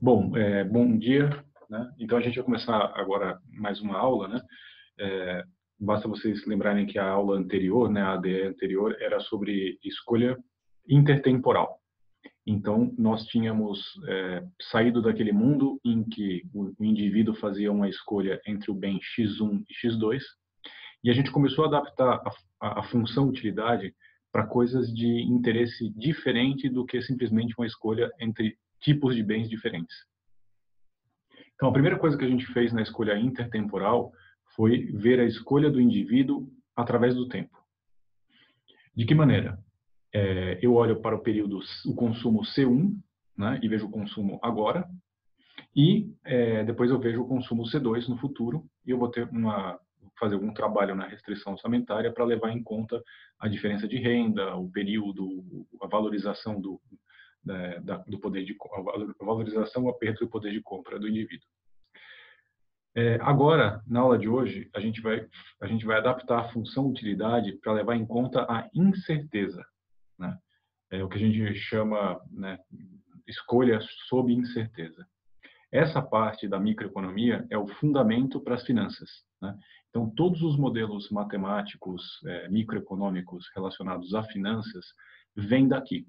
Bom, bom dia, né? Então a gente vai começar agora mais uma aula, né? É, Basta vocês lembrarem que a aula anterior, né, a ADE anterior, era sobre escolha intertemporal. Então nós tínhamos saído daquele mundo em que o indivíduo fazia uma escolha entre o bem X1 e X2, e a gente começou a adaptar a função utilidade para coisas de interesse diferente do que simplesmente uma escolha entre tipos de bens diferentes. Então, a primeira coisa que a gente fez na escolha intertemporal foi ver a escolha do indivíduo através do tempo. De que maneira? Eu olho para o período, o consumo C1, né, e vejo o consumo agora, e depois eu vejo o consumo C2 no futuro, e eu vou fazer algum trabalho na restrição orçamentária para levar em conta a diferença de renda, o período, a valorização do poder de a valorização ou a perda do poder de compra do indivíduo. Agora, na aula de hoje, a gente vai adaptar a função utilidade para levar em conta a incerteza, né? É o que a gente chama, né, escolha sob incerteza. Essa parte da microeconomia é o fundamento para as finanças, né? Então, todos os modelos matemáticos microeconômicos relacionados a finanças vêm daqui,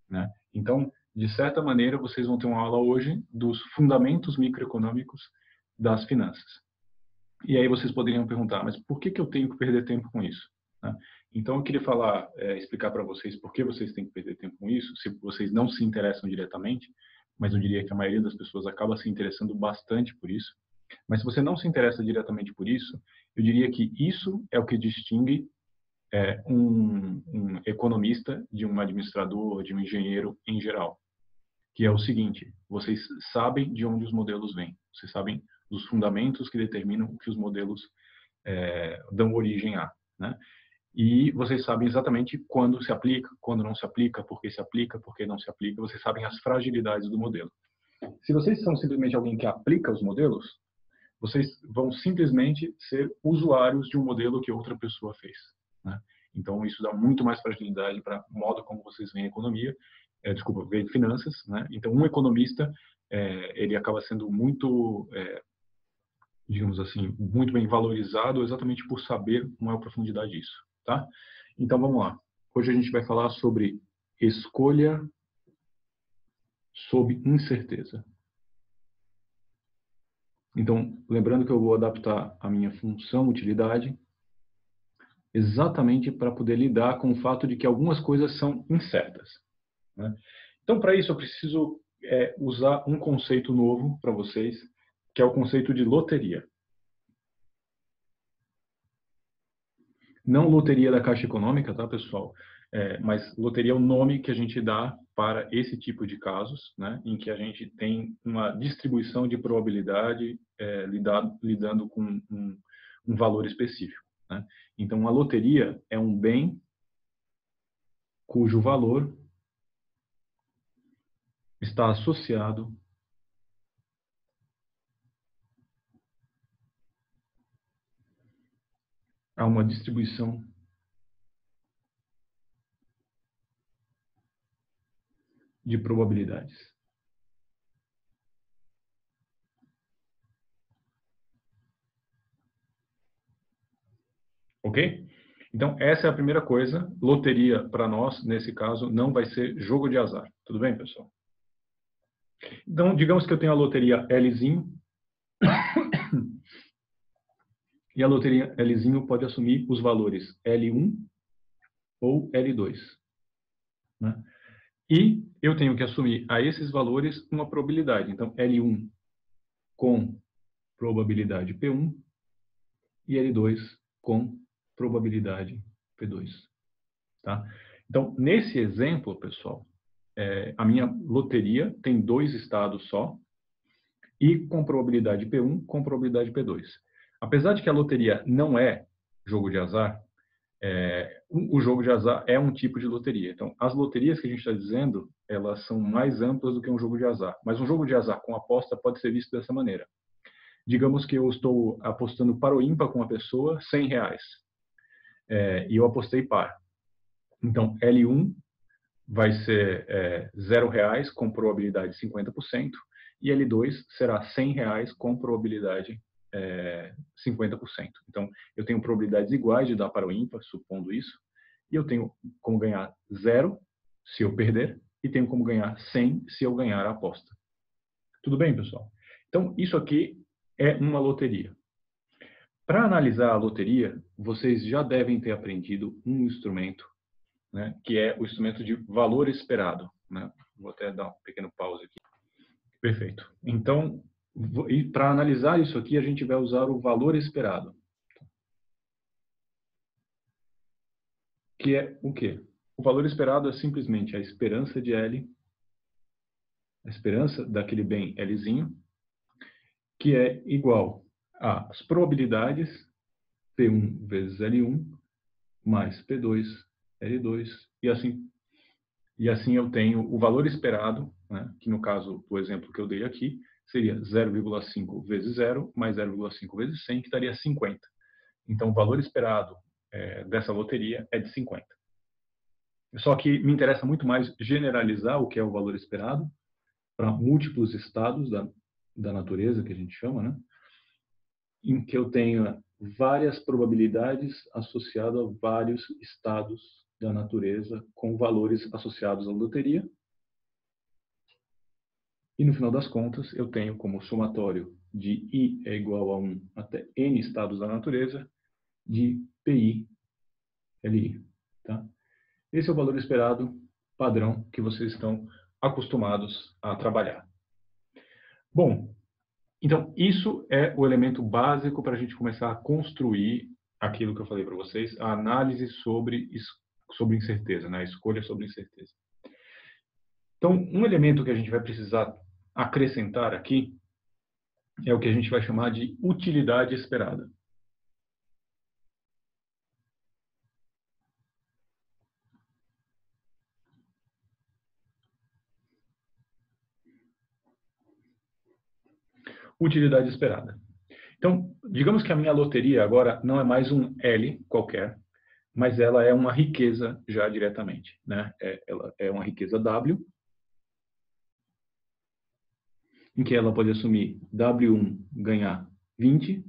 né? Então, de certa maneira, vocês vão ter uma aula hoje dos fundamentos microeconômicos das finanças. E aí vocês poderiam perguntar, mas por que eu tenho que perder tempo com isso? Né? Então, eu queria explicar para vocês por que vocês têm que perder tempo com isso, se vocês não se interessam diretamente, mas eu diria que a maioria das pessoas acaba se interessando bastante por isso. Mas se você não se interessa diretamente por isso, eu diria que isso é o que distingue um economista de um administrador, de um engenheiro em geral, que é o seguinte: vocês sabem de onde os modelos vêm, vocês sabem dos fundamentos que determinam o que os modelos dão origem a, né? E vocês sabem exatamente quando se aplica, quando não se aplica, por que não se aplica, vocês sabem as fragilidades do modelo. Se vocês são simplesmente alguém que aplica os modelos, vocês vão simplesmente ser usuários de um modelo que outra pessoa fez, né? Então, isso dá muito mais fragilidade para o modo como vocês veem a economia, veem finanças, né? Então, um economista, ele acaba sendo muito, digamos assim, muito bem valorizado exatamente por saber com maior profundidade disso, tá? Então, vamos lá. Hoje a gente vai falar sobre escolha sob incerteza. Então, lembrando que eu vou adaptar a minha função utilidade exatamente para poder lidar com o fato de que algumas coisas são incertas, né? Então, para isso, eu preciso usar um conceito novo para vocês, que é o conceito de loteria. Não loteria da Caixa Econômica, tá, pessoal? Mas loteria é o nome que a gente dá para esse tipo de casos, né, em que a gente tem uma distribuição de probabilidade lidando com um valor específico, né? Então, a loteria é um bem cujo valor está associado a uma distribuição de probabilidades. Ok? Então, essa é a primeira coisa. Loteria, para nós, nesse caso, não vai ser jogo de azar. Tudo bem, pessoal? Então, digamos que eu tenho a loteria Lzinho, e a loteria Lzinho pode assumir os valores L1 ou L2, né? E eu tenho que assumir a esses valores uma probabilidade. Então, L1 com probabilidade P1 e L2 com probabilidade P2, tá? Então, nesse exemplo, pessoal, a minha loteria tem 2 estados só, e com probabilidade P1 com probabilidade P2. Apesar de que a loteria não é jogo de azar, o jogo de azar é um tipo de loteria. Então, as loterias que a gente está dizendo, elas são mais amplas do que um jogo de azar. Mas um jogo de azar com aposta pode ser visto dessa maneira. Digamos que eu estou apostando para o ímpar com uma pessoa R$ 100, e eu apostei par. Então, L1 vai ser R$ 0 com probabilidade de 50%, e L2 será R$ 100 com probabilidade 50%. Então, eu tenho probabilidades iguais de dar para o ímpar, supondo isso, e eu tenho como ganhar 0 se eu perder, e tenho como ganhar 100 se eu ganhar a aposta. Tudo bem, pessoal? Então, isso aqui é uma loteria. Para analisar a loteria, vocês já devem ter aprendido um instrumento, né, que é o instrumento de valor esperado, né? Vou até dar um pequeno pause aqui. Perfeito. Então, para analisar isso aqui, a gente vai usar o valor esperado. Que é o quê? O valor esperado é simplesmente a esperança de L, a esperança daquele bem Lzinho, que é igual às probabilidades P1 vezes L1 mais P2 L2 e assim. E assim eu tenho o valor esperado, né, que no caso do exemplo que eu dei aqui, seria 0,5 vezes 0 mais 0,5 vezes 100, que daria 50. Então, o valor esperado dessa loteria é de 50. Só que me interessa muito mais generalizar o que é o valor esperado para múltiplos estados da natureza, que a gente chama, né, em que eu tenha várias probabilidades associadas a vários estados da natureza com valores associados à loteria. E no final das contas, eu tenho como somatório de I é igual a 1 até N estados da natureza de PI LI. Tá? Esse é o valor esperado padrão que vocês estão acostumados a trabalhar. Bom, então isso é o elemento básico para a gente começar a construir aquilo que eu falei para vocês, a análise sobre incerteza, né? A escolha sobre incerteza. Então, um elemento que a gente vai precisar acrescentar aqui é o que a gente vai chamar de utilidade esperada. Utilidade esperada. Então, digamos que a minha loteria agora não é mais um L qualquer, mas ela é uma riqueza já diretamente, né? Ela é uma riqueza W, em que ela pode assumir W1 ganhar 20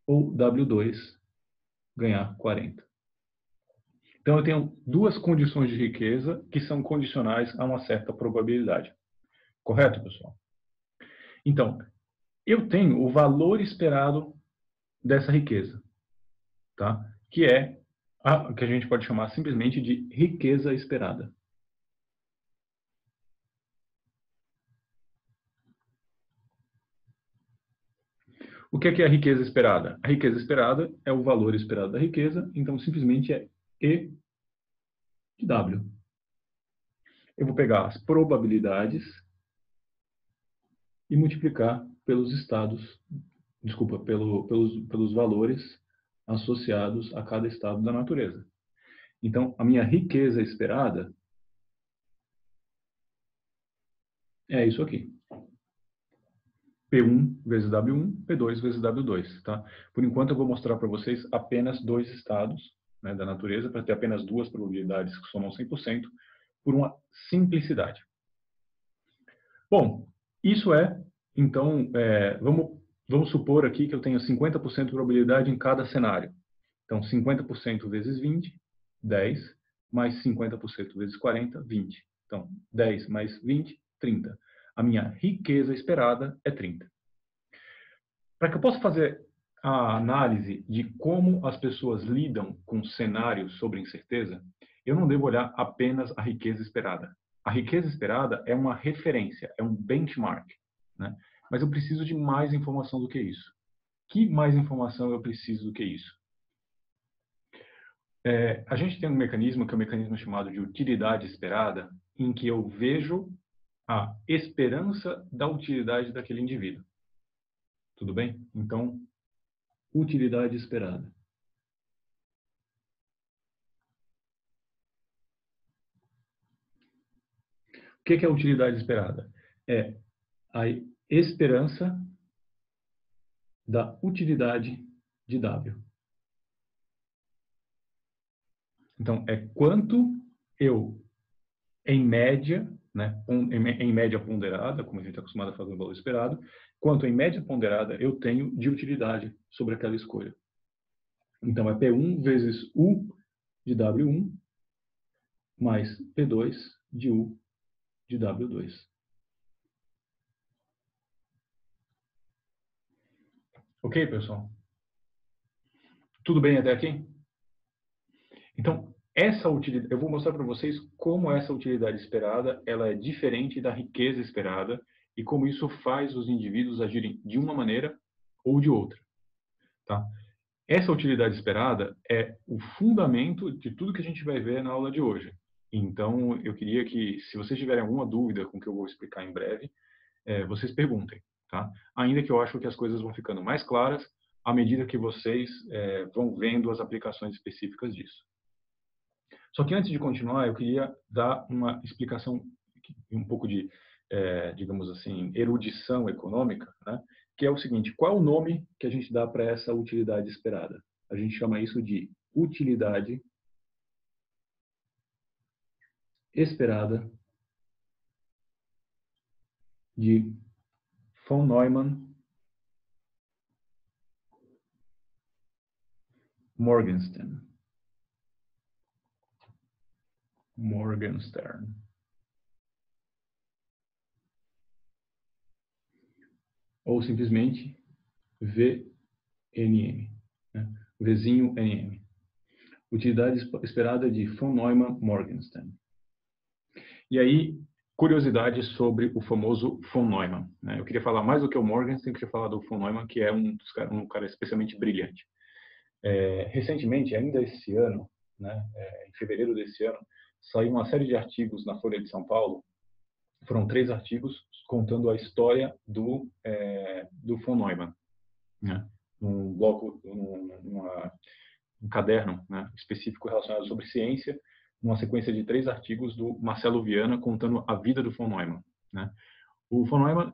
ou W2 ganhar 40. Então, eu tenho duas condições de riqueza que são condicionais a uma certa probabilidade. Correto, pessoal? Então, eu tenho o valor esperado dessa riqueza, tá? Que é que a gente pode chamar simplesmente de riqueza esperada. O que é a riqueza esperada? A riqueza esperada é o valor esperado da riqueza, então simplesmente é E de W. Eu vou pegar as probabilidades e multiplicar pelos estados, desculpa, pelos valores associados a cada estado da natureza. Então, a minha riqueza esperada é isso aqui. P1 vezes W1, P2 vezes W2. Tá? Por enquanto, eu vou mostrar para vocês apenas dois estados, né, da natureza, para ter apenas duas probabilidades que somam 100%, por uma simplicidade. Bom, isso então, vamos supor aqui que eu tenho 50% de probabilidade em cada cenário. Então, 50% vezes 20, 10, mais 50% vezes 40, 20. Então, 10 mais 20, 30. A minha riqueza esperada é 30. Para que eu possa fazer a análise de como as pessoas lidam com cenários sobre incerteza, eu não devo olhar apenas a riqueza esperada. A riqueza esperada é uma referência, é um benchmark, né? Mas eu preciso de mais informação do que isso. Que mais informação eu preciso do que isso? A gente tem um mecanismo que é um mecanismo chamado de utilidade esperada, em que eu vejo a esperança da utilidade daquele indivíduo. Tudo bem? Então, utilidade esperada. O que é a utilidade esperada? É a esperança da utilidade de W. Então, é quanto eu, em média, né, em média ponderada, como a gente está acostumado a fazer o valor esperado, quanto em média ponderada eu tenho de utilidade sobre aquela escolha. Então, é P1 vezes U de W1 mais P2 de U de W2. Ok, pessoal? Tudo bem até aqui? Então, essa utilidade, eu vou mostrar para vocês como essa utilidade esperada ela é diferente da riqueza esperada e como isso faz os indivíduos agirem de uma maneira ou de outra. Tá? Essa utilidade esperada é o fundamento de tudo que a gente vai ver na aula de hoje. Então, eu queria que, se vocês tiverem alguma dúvida com o que eu vou explicar em breve, vocês perguntem. Tá? Ainda que eu acho que as coisas vão ficando mais claras à medida que vocês vão vendo as aplicações específicas disso. Só que antes de continuar, eu queria dar uma explicação, um pouco de, digamos assim, erudição econômica, né? Que é o seguinte: qual é o nome que a gente dá para essa utilidade esperada? A gente chama isso de utilidade esperada de von Neumann Morgenstern. Ou simplesmente VNM, né? Vzinho NM. Utilidade esperada de von Neumann Morgenstern. E aí, curiosidade sobre o famoso von Neumann, né? Eu queria falar mais do que o Morgenstern, eu queria falar do von Neumann, que é um cara especialmente brilhante. Recentemente, ainda esse ano, né, em fevereiro desse ano, saiu uma série de artigos na Folha de São Paulo. Foram 3 artigos contando a história do von Neumann, né? Num bloco, um caderno, né, específico relacionado sobre ciência, uma sequência de 3 artigos do Marcelo Viana contando a vida do von Neumann, né? O von Neumann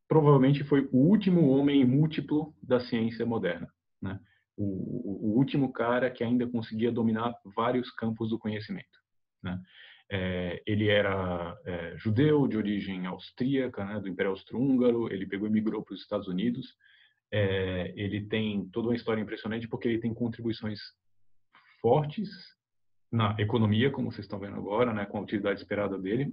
provavelmente foi o último homem múltiplo da ciência moderna, né? O último cara que ainda conseguia dominar vários campos do conhecimento, né? Ele era judeu de origem austríaca, né, do Império Austro-Húngaro. Ele pegou e migrou para os Estados Unidos. Ele tem toda uma história impressionante porque ele tem contribuições fortes na economia, como vocês estão vendo agora, né, com a utilidade esperada dele.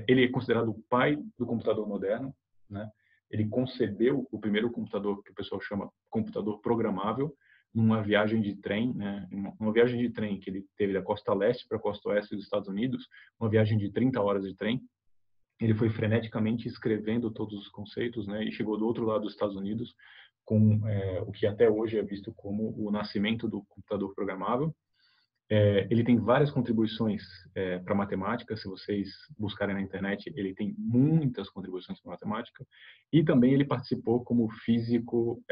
Ele é considerado o pai do computador moderno, né? Ele concebeu o primeiro computador que o pessoal chama computador programável numa viagem de trem, né? Uma viagem de trem que ele teve da costa leste para a costa oeste dos Estados Unidos, uma viagem de 30 horas de trem. Ele foi freneticamente escrevendo todos os conceitos, né? E chegou do outro lado dos Estados Unidos com o que até hoje é visto como o nascimento do computador programável. Ele tem várias contribuições para matemática. Se vocês buscarem na internet, ele tem muitas contribuições para matemática. E também ele participou como físico,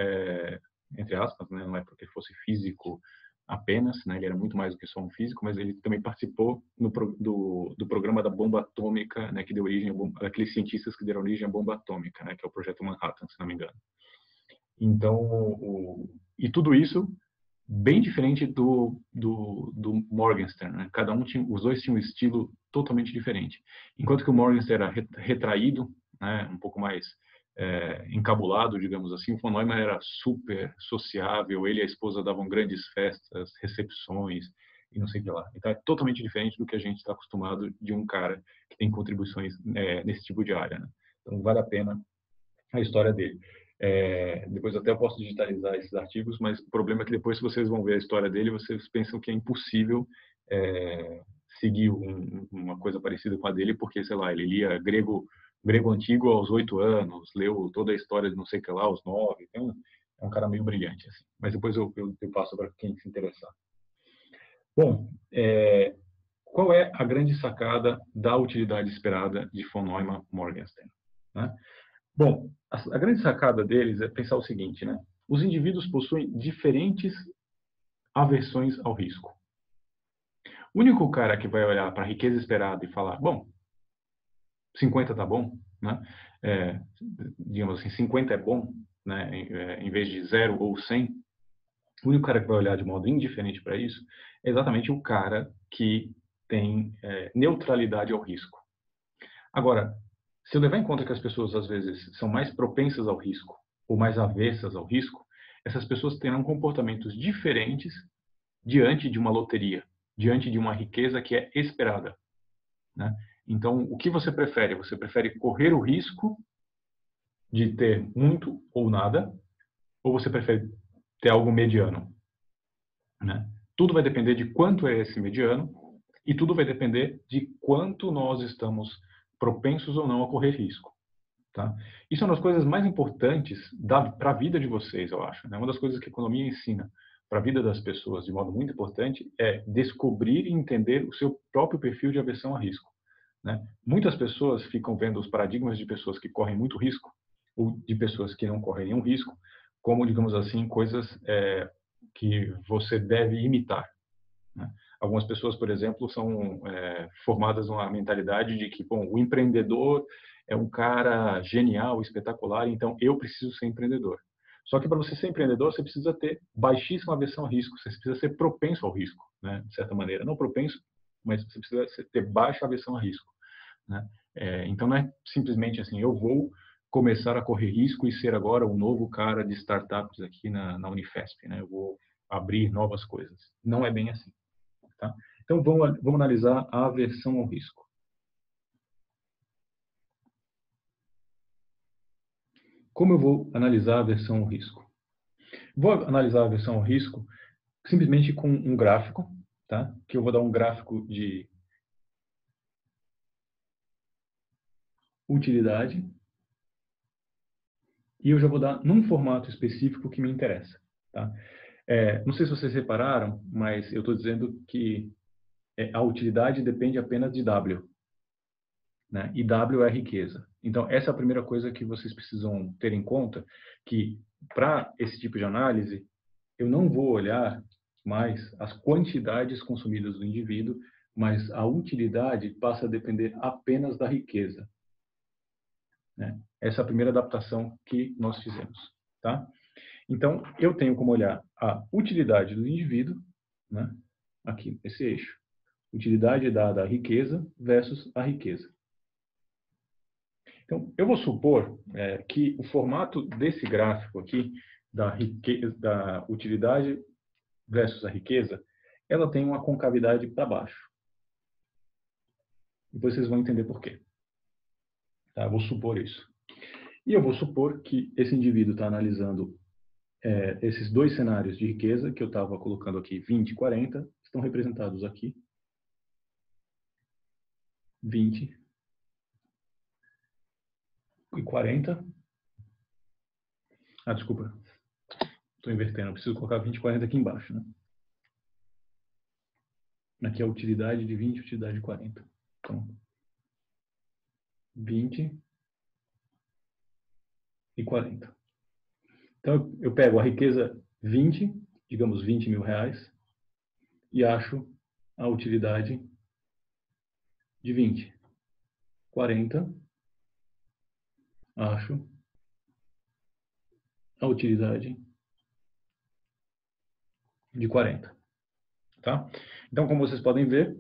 entre aspas, né? Não é porque ele fosse físico apenas, né? Ele era muito mais do que só um físico, mas ele também participou do programa da bomba atômica, né? Que deu origem daqueles cientistas que deram origem à bomba atômica, né? Que é o Projeto Manhattan, se não me engano. Então, e tudo isso bem diferente do Morgenstern, né? Os dois tinham um estilo totalmente diferente. Enquanto que o Morgenstern era retraído, né, um pouco mais encabulado, digamos assim, o von Neumann era super sociável. Ele e a esposa davam grandes festas, recepções e não sei o que lá. Então é totalmente diferente do que a gente está acostumado de um cara que tem contribuições nesse tipo de área, né? Então vale a pena a história dele. Depois até eu posso digitalizar esses artigos, mas o problema é que depois, se vocês vão ver a história dele, vocês pensam que é impossível seguir uma coisa parecida com a dele, porque, sei lá, ele lia grego antigo aos 8 anos, leu toda a história de não sei o que lá aos 9. É um cara meio brilhante, assim. Mas depois eu passo para quem se interessar. Bom, qual é a grande sacada da utilidade esperada de von Neumann Morgenstern, né? Bom, a grande sacada deles é pensar o seguinte, né? Os indivíduos possuem diferentes aversões ao risco. O único cara que vai olhar para a riqueza esperada e falar, bom, 50 tá bom, né? Digamos assim, 50 é bom, né? Em vez de 0 ou 100, o único cara que vai olhar de modo indiferente para isso é exatamente o cara que tem neutralidade ao risco, Agora, se eu levar em conta que as pessoas, às vezes, são mais propensas ao risco ou mais avessas ao risco, essas pessoas terão comportamentos diferentes diante de uma loteria, diante de uma riqueza que é esperada, né? Então, o que você prefere? Você prefere correr o risco de ter muito ou nada, ou você prefere ter algo mediano, né? Tudo vai depender de quanto é esse mediano e tudo vai depender de quanto nós estamos propensos ou não a correr risco, tá? Isso é uma das coisas mais importantes para a vida de vocês, eu acho, né? Uma das coisas que a economia ensina para a vida das pessoas de modo muito importante é descobrir e entender o seu próprio perfil de aversão a risco, né? Muitas pessoas ficam vendo os paradigmas de pessoas que correm muito risco ou de pessoas que não correm nenhum risco como, digamos assim, coisas que você deve imitar, né? Algumas pessoas, por exemplo, são formadas numa mentalidade de que, bom, o empreendedor é um cara genial, espetacular, então eu preciso ser empreendedor. Só que para você ser empreendedor, você precisa ter baixíssima aversão ao risco, você precisa ser propenso ao risco, né? De certa maneira. Não propenso, mas você precisa ter baixa aversão a risco, né? Então não é simplesmente assim, eu vou começar a correr risco e ser agora o novo cara de startups aqui na Unifesp, né? Eu vou abrir novas coisas. Não é bem assim, tá? Então vamos analisar a aversão ao risco. Como eu vou analisar a aversão ao risco? Vou analisar a aversão ao risco simplesmente com um gráfico, tá? Que eu vou dar um gráfico de utilidade e eu já vou dar num formato específico que me interessa, tá? Não sei se vocês repararam, mas eu estou dizendo que a utilidade depende apenas de W, né? E W é riqueza. Então, essa é a primeira coisa que vocês precisam ter em conta, que para esse tipo de análise, eu não vou olhar mais as quantidades consumidas do indivíduo, mas a utilidade passa a depender apenas da riqueza, né? Essa é a primeira adaptação que nós fizemos, tá? Então, eu tenho como olhar a utilidade do indivíduo, né? Aqui, esse eixo. Utilidade dada à riqueza versus a riqueza. Então, eu vou supor que o formato desse gráfico aqui, da utilidade versus a riqueza, ela tem uma concavidade para baixo. Depois vocês vão entender por quê. Tá? Eu vou supor isso. E eu vou supor que esse indivíduo está analisando esses dois cenários de riqueza que eu estava colocando aqui, 20 e 40, estão representados aqui. 20 e 40. Ah, desculpa. Estou invertendo. Eu preciso colocar 20 e 40 aqui embaixo, né? Aqui é a utilidade de 20 e utilidade de 40. Então, 20 e 40. Então, eu pego a riqueza 20, digamos 20 mil reais, e acho a utilidade de 20. 40, acho a utilidade de 40. Tá? Então, como vocês podem ver,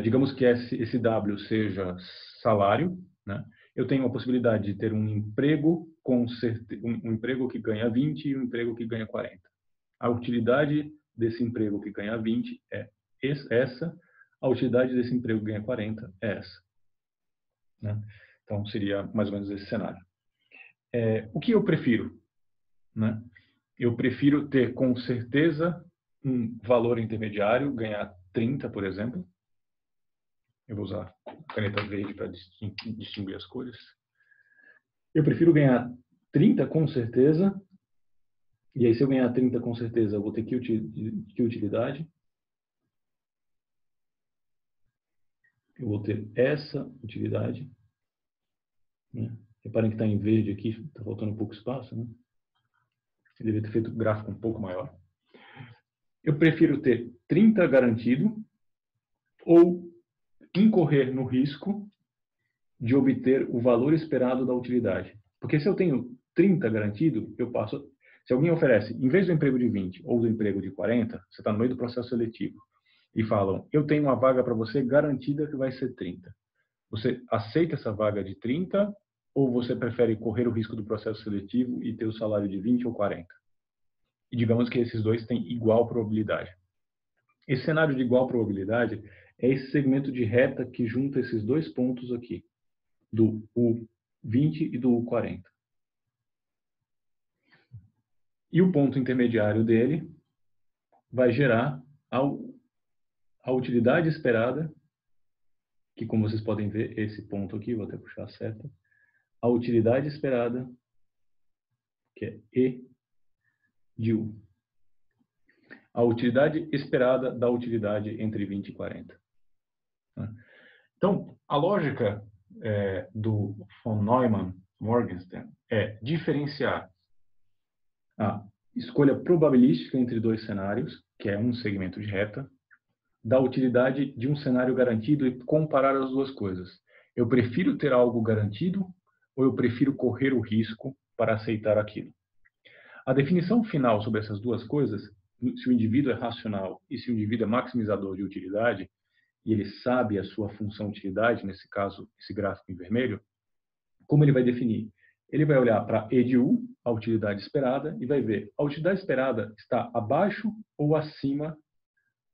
digamos que esse W seja salário, né? Eu tenho a possibilidade de ter um emprego um emprego que ganha 20 e um emprego que ganha 40. A utilidade desse emprego que ganha 20 é essa, a utilidade desse emprego que ganha 40 é essa, né? Então, seria mais ou menos esse cenário. O que eu prefiro, né? Eu prefiro ter com certeza um valor intermediário, ganhar 30, por exemplo. Eu vou usar caneta verde para distinguir as cores. Eu prefiro ganhar 30 com certeza. E aí, se eu ganhar 30 com certeza, eu vou ter que utilidade? Eu vou ter essa utilidade, né? Reparem que está em verde aqui, está faltando um pouco espaço, né? Eu deveria ter feito o gráfico um pouco maior. Eu prefiro ter 30 garantido ou incorrer no risco de obter o valor esperado da utilidade. Porque se eu tenho 30 garantido, eu passo... Se alguém oferece, em vez do emprego de 20 ou do emprego de 40, você está no meio do processo seletivo, e falam, eu tenho uma vaga para você garantida que vai ser 30. Você aceita essa vaga de 30 ou você prefere correr o risco do processo seletivo e ter o salário de 20 ou 40? E digamos que esses dois têm igual probabilidade. Esse cenário de igual probabilidade é esse segmento de reta que junta esses dois pontos aqui, do U20 e do U40. E o ponto intermediário dele vai gerar a utilidade esperada, que como vocês podem ver, esse ponto aqui, vou até puxar a seta, a utilidade esperada, que é E de U. A utilidade esperada da utilidade entre 20 e 40. Então, a lógica do von Neumann-Morgenstern é diferenciar a escolha probabilística entre dois cenários, que é um segmento de reta, da utilidade de um cenário garantido e comparar as duas coisas. Eu prefiro ter algo garantido ou eu prefiro correr o risco para aceitar aquilo? A definição final sobre essas duas coisas, se o indivíduo é racional e se o indivíduo é maximizador de utilidade, e ele sabe a sua função utilidade, nesse caso, esse gráfico em vermelho, como ele vai definir? Ele vai olhar para E de U, a utilidade esperada, e vai ver a utilidade esperada está abaixo ou acima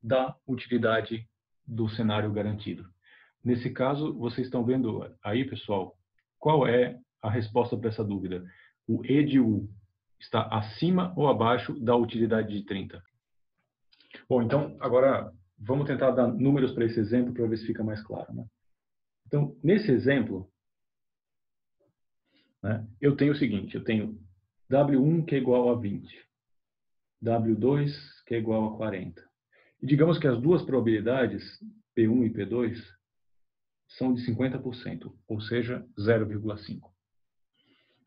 da utilidade do cenário garantido. Nesse caso, vocês estão vendo aí, pessoal, qual é a resposta para essa dúvida? O E de U está acima ou abaixo da utilidade de 30? Bom, então, agora vamos tentar dar números para esse exemplo para ver se fica mais claro, né? Então, nesse exemplo, né, eu tenho o seguinte, eu tenho W1 que é igual a 20, W2 que é igual a 40. E digamos que as duas probabilidades, P1 e P2, são de 50%, ou seja, 0,5.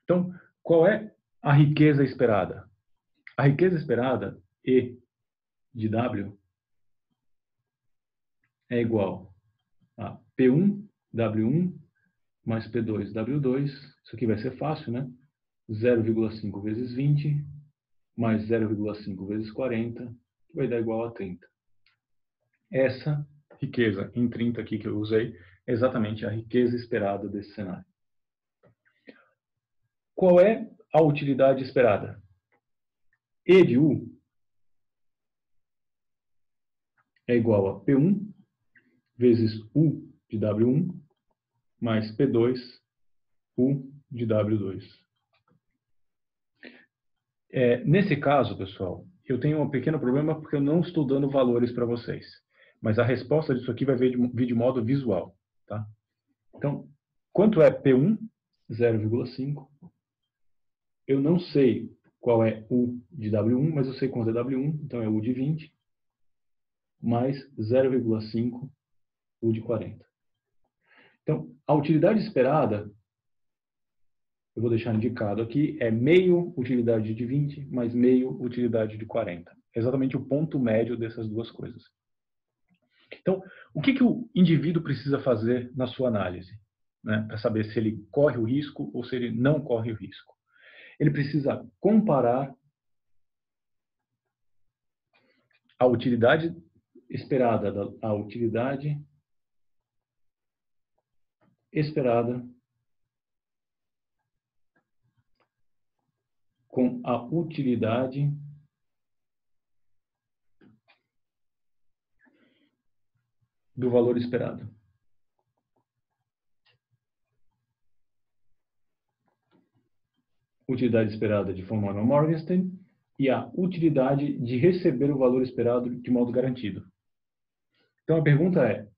Então, qual é a riqueza esperada? A riqueza esperada, E de W, é igual a P1, W1, mais P2, W2. Isso aqui vai ser fácil, né? 0,5 vezes 20, mais 0,5 vezes 40, que vai dar igual a 30. Essa riqueza em 30 aqui que eu usei é exatamente a riqueza esperada desse cenário. Qual é a utilidade esperada? E de U é igual a P1 vezes U de W1 mais P2 U de W2. Nesse caso, pessoal, eu tenho um pequeno problema porque eu não estou dando valores para vocês. Mas a resposta disso aqui vai vir de modo visual. Tá? Então, quanto é P1? 0,5. Eu não sei qual é U de W1, mas eu sei quanto é W1, então é U de 20, mais 0,5 U de 40. Então, a utilidade esperada, eu vou deixar indicado aqui, é meio utilidade de 20 mais meio utilidade de 40. É exatamente o ponto médio dessas duas coisas. Então, o que o indivíduo precisa fazer na sua análise, né, para saber se ele corre o risco ou se ele não corre o risco? Ele precisa comparar a utilidade esperada com a utilidade do valor esperado. Utilidade esperada de von Neumann-Morgenstern e a utilidade de receber o valor esperado de modo garantido. Então a pergunta é,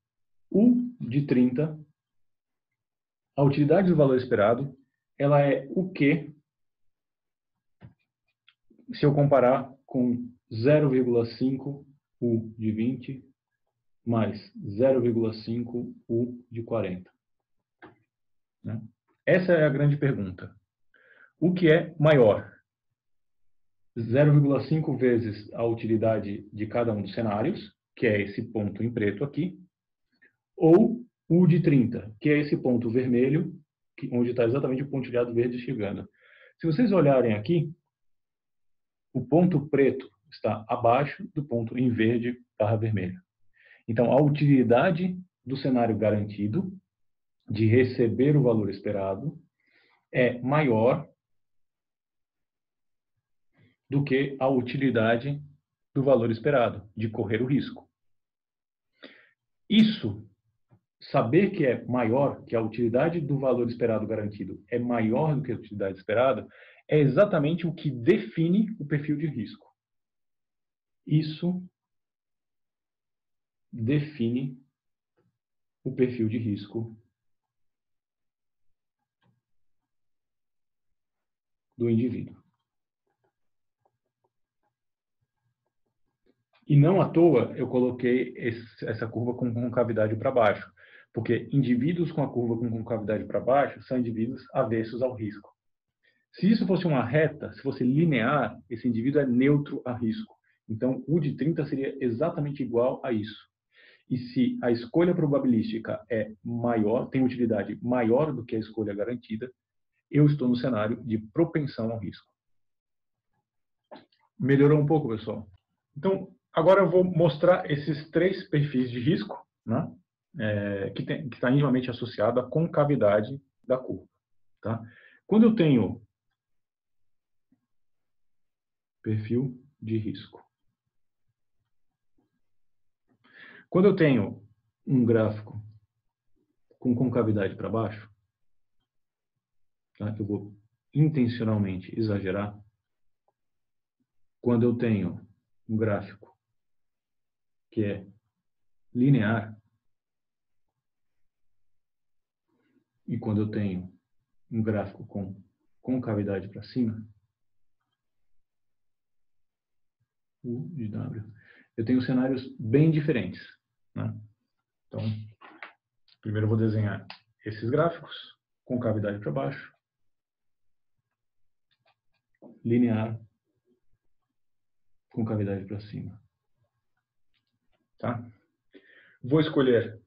U de 30, a utilidade do valor esperado, ela é o que se eu comparar com 0,5 U de 20 mais 0,5 U de 40? Né? Essa é a grande pergunta. O que é maior? 0,5 vezes a utilidade de cada um dos cenários, que é esse ponto em preto aqui, ou U de 30, que é esse ponto vermelho, onde está exatamente o pontilhado verde chegando. Se vocês olharem aqui, o ponto preto está abaixo do ponto em verde barra vermelho. Então, a utilidade do cenário garantido de receber o valor esperado é maior do que a utilidade do valor esperado, de correr o risco. Isso, saber que é maior, que a utilidade do valor esperado garantido é maior do que a utilidade esperada, é exatamente o que define o perfil de risco. Isso define o perfil de risco do indivíduo. E não à toa eu coloquei essa curva com concavidade para baixo, porque indivíduos com a curva com concavidade para baixo são indivíduos avessos ao risco. Se isso fosse uma reta, se fosse linear, esse indivíduo é neutro a risco. Então, o de 30 seria exatamente igual a isso. E se a escolha probabilística é maior, tem utilidade maior do que a escolha garantida, eu estou no cenário de propensão ao risco. Melhorou um pouco, pessoal? Então, agora eu vou mostrar esses três perfis de risco, né, que está intimamente associado à concavidade da curva. Tá? Quando eu tenho perfil de risco, quando eu tenho um gráfico com concavidade para baixo, tá, eu vou intencionalmente exagerar. Quando eu tenho um gráfico que é linear, e quando eu tenho um gráfico com concavidade para cima, U de W, eu tenho cenários bem diferentes. Né? Então, primeiro eu vou desenhar esses gráficos, concavidade para baixo, linear, concavidade para cima. Tá? Vou escolher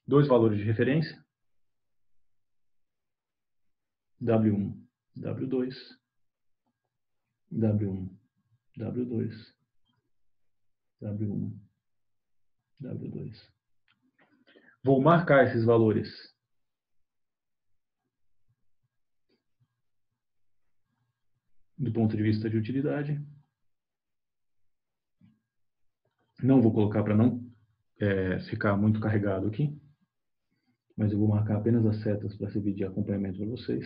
dois valores de referência, W1, W2, W1, W2, W1, W2. Vou marcar esses valores do ponto de vista de utilidade. Não vou colocar para não ficar muito carregado aqui, mas eu vou marcar apenas as setas para servir de acompanhamento para vocês.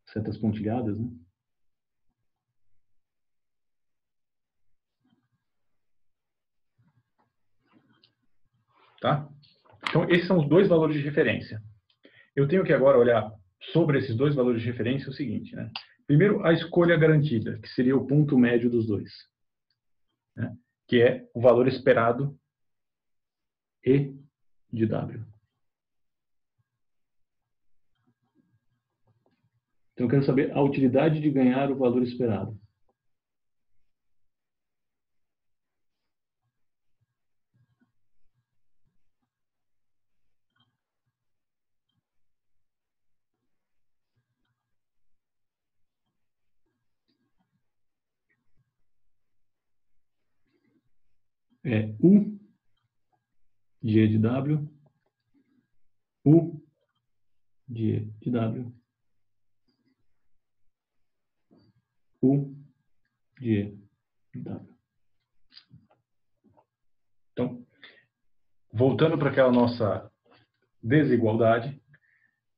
Setas pontilhadas, né? Tá? Então, esses são os dois valores de referência. Eu tenho que agora olhar sobre esses dois valores de referência o seguinte, né? Primeiro, a escolha garantida, que seria o ponto médio dos dois, né? Que é o valor esperado E de W. Então, eu quero saber a utilidade de ganhar o valor esperado. É U de E de W, U de E de W, U de E de W. Então, voltando para aquela nossa desigualdade,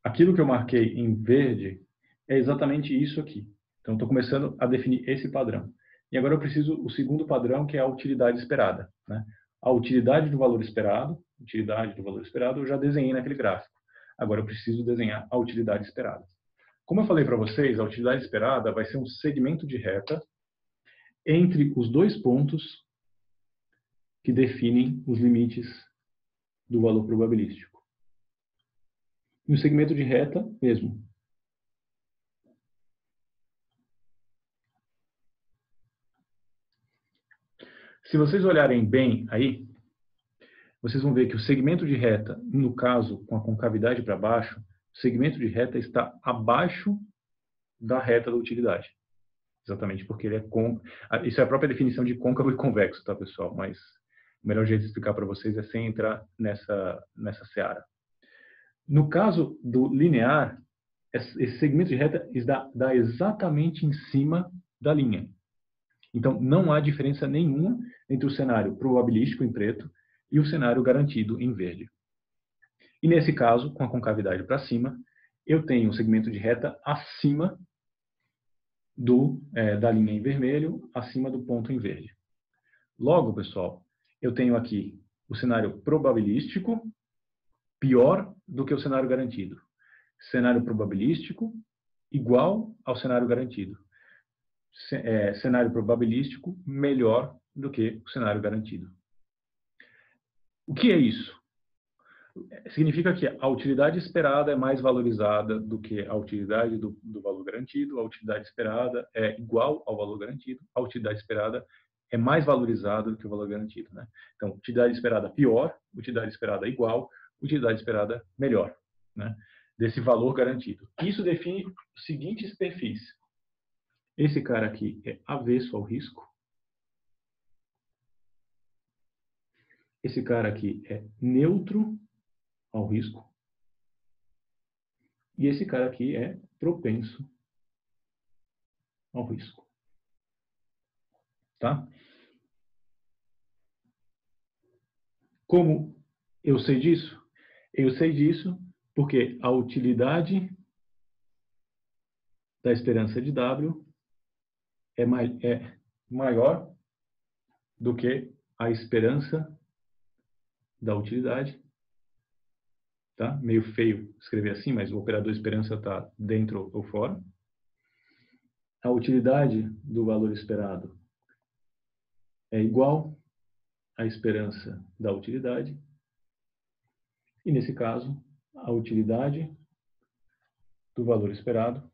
aquilo que eu marquei em verde é exatamente isso aqui. Então, estou começando a definir esse padrão. E agora eu preciso o segundo padrão, que é a utilidade esperada. Né? A utilidade do valor esperado, eu já desenhei naquele gráfico. Agora eu preciso desenhar a utilidade esperada. Como eu falei para vocês, a utilidade esperada vai ser um segmento de reta entre os dois pontos que definem os limites do valor probabilístico. E o segmento de reta mesmo. Se vocês olharem bem aí, vocês vão ver que o segmento de reta, no caso, com a concavidade para baixo, o segmento de reta está abaixo da reta da utilidade. Exatamente porque ele é Isso é a própria definição de côncavo e convexo, tá, pessoal? Mas o melhor jeito de explicar para vocês é sem entrar nessa seara. No caso do linear, esse segmento de reta dá exatamente em cima da linha. Então, não há diferença nenhuma entre o cenário probabilístico em preto e o cenário garantido em verde. E nesse caso, com a concavidade para cima, eu tenho um segmento de reta acima da linha em vermelho, acima do ponto em verde. Logo, pessoal, eu tenho aqui o cenário probabilístico pior do que o cenário garantido. Cenário probabilístico igual ao cenário garantido. Cenário probabilístico melhor do que o cenário garantido. O que é isso? Significa que a utilidade esperada é mais valorizada do que a utilidade do valor garantido, a utilidade esperada é igual ao valor garantido, a utilidade esperada é mais valorizada do que o valor garantido. Né? Então, utilidade esperada pior, utilidade esperada igual, utilidade esperada melhor, né? Desse valor garantido. Isso define os seguintes perfis. Esse cara aqui é avesso ao risco. Esse cara aqui é neutro ao risco. E esse cara aqui é propenso ao risco. Tá? Como eu sei disso? Eu sei disso porque a utilidade da esperança de W é maior do que a esperança da utilidade. Tá? Meio feio escrever assim, mas o operador esperança está dentro ou fora. A utilidade do valor esperado é igual à esperança da utilidade. E, nesse caso, a utilidade do valor esperado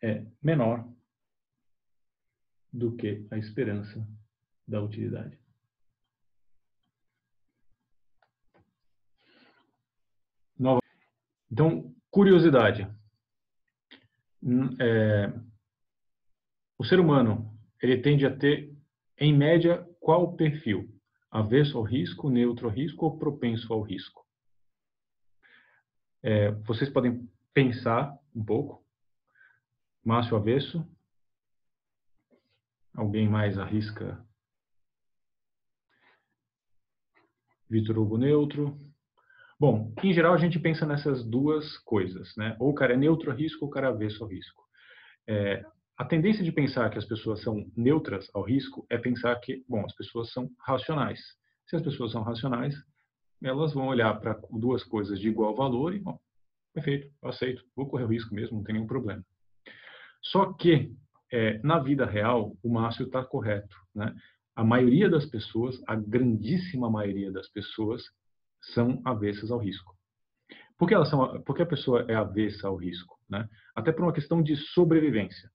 é menor do que a esperança da utilidade. Então, curiosidade. O ser humano, ele tende a ter, em média, qual perfil? Avesso ao risco, neutro ao risco ou propenso ao risco? Vocês podem pensar um pouco. Márcio, avesso. Alguém mais arrisca? Vitor Hugo, neutro. Bom, em geral a gente pensa nessas duas coisas, né? Ou o cara é neutro a risco ou o cara é avesso ao risco. A tendência de pensar que as pessoas são neutras ao risco é pensar que, bom, as pessoas são racionais. Se as pessoas são racionais, elas vão olhar para duas coisas de igual valor e, bom, perfeito, eu aceito, vou correr o risco mesmo, não tem nenhum problema. Só que, na vida real, o Márcio está correto, né? A maioria das pessoas, a grandíssima maioria das pessoas, são avessas ao risco. Por que a pessoa é avessa ao risco? Né? Até por uma questão de sobrevivência.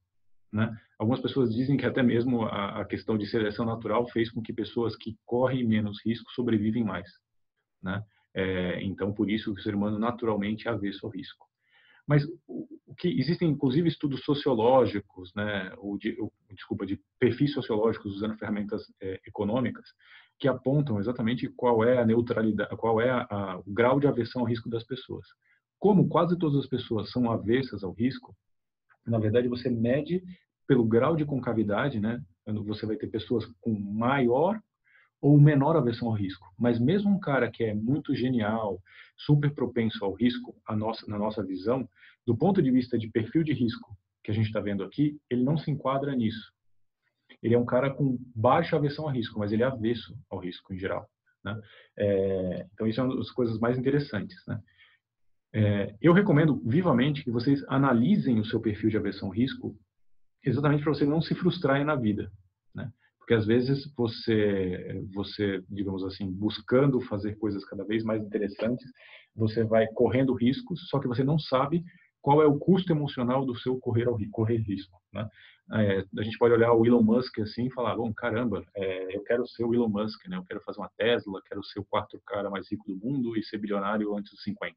Né? Algumas pessoas dizem que até mesmo a questão de seleção natural fez com que pessoas que correm menos risco sobrevivem mais. Né? Então, por isso, o ser humano naturalmente é avesso ao risco. Mas existem, inclusive, estudos sociológicos, né, de perfis sociológicos usando ferramentas econômicas, que apontam exatamente qual é a neutralidade, qual é o grau de aversão ao risco das pessoas. Como quase todas as pessoas são avessas ao risco, na verdade, você mede pelo grau de concavidade, né? Você vai ter pessoas com maior ou menor aversão ao risco. Mas mesmo um cara que é muito genial, super propenso ao risco, na nossa visão, do ponto de vista de perfil de risco que a gente está vendo aqui, ele não se enquadra nisso. Ele é um cara com baixa aversão ao risco, mas ele é avesso ao risco em geral. Né? Então, isso é uma das coisas mais interessantes. Né? Eu recomendo vivamente que vocês analisem o seu perfil de aversão ao risco exatamente para vocês não se frustrarem na vida. Né? Porque às vezes você, digamos assim, buscando fazer coisas cada vez mais interessantes, você vai correndo riscos, só que você não sabe qual é o custo emocional do seu correr risco. Né? A gente pode olhar o Elon Musk assim e falar, bom, caramba, eu quero ser o Elon Musk, né? Eu quero fazer uma Tesla, quero ser o quarto cara mais rico do mundo e ser bilionário antes dos 50.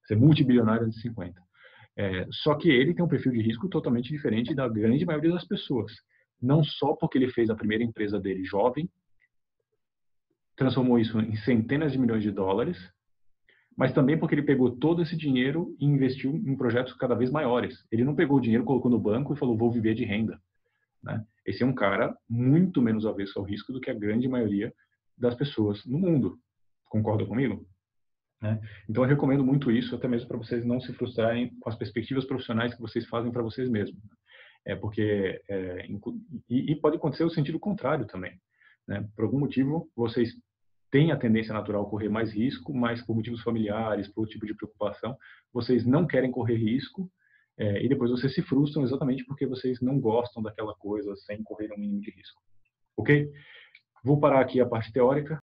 Ser multibilionário antes dos 50. Só que ele tem um perfil de risco totalmente diferente da grande maioria das pessoas. Não só porque ele fez a primeira empresa dele jovem, transformou isso em centenas de milhões de dólares, mas também porque ele pegou todo esse dinheiro e investiu em projetos cada vez maiores. Ele não pegou o dinheiro, colocou no banco e falou, vou viver de renda, né? Esse é um cara muito menos avesso ao risco do que a grande maioria das pessoas no mundo. Concorda comigo? Né? Então, eu recomendo muito isso, até mesmo para vocês não se frustrarem com as perspectivas profissionais que vocês fazem para vocês mesmos. Porque e pode acontecer o sentido contrário também, né? Por algum motivo, vocês têm a tendência natural a correr mais risco, mas por motivos familiares, por outro tipo de preocupação, vocês não querem correr risco, e depois vocês se frustram exatamente porque vocês não gostam daquela coisa sem correr um mínimo de risco. Ok? Vou parar aqui a parte teórica.